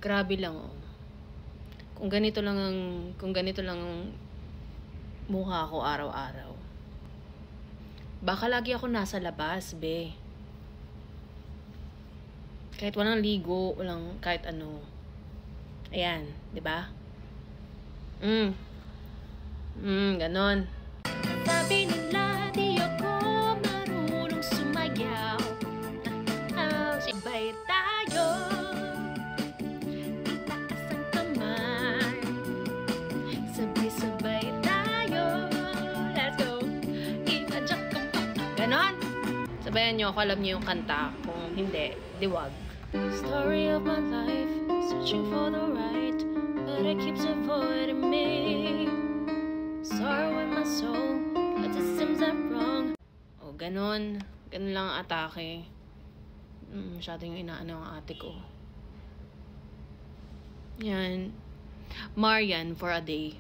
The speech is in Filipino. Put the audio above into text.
Grabe lang, oh. Kung ganito lang ang mukha ko araw-araw. Baka lagi ako nasa labas, be. Kahit walang ligo, walang kahit ano. Ayan, 'di ba? Ganon. Sabi nila, di ako marunong sumayaw. Sabay tayo. Itaas ang kamay. Sabay-sabay tayo. Let's go. Ipadyak ka pa. Ganon. Sabayan nyo ako, alam nyo yung kanta. Kung hindi, diwag. Story of my life, searching for the right, but it keeps avoiding me. Sorrow in my soul, but it seems I'm wrong. Oh, ganon. Ganon lang ang atake. Masyado yung inaano ang ate ko. Yan. Marian for a day.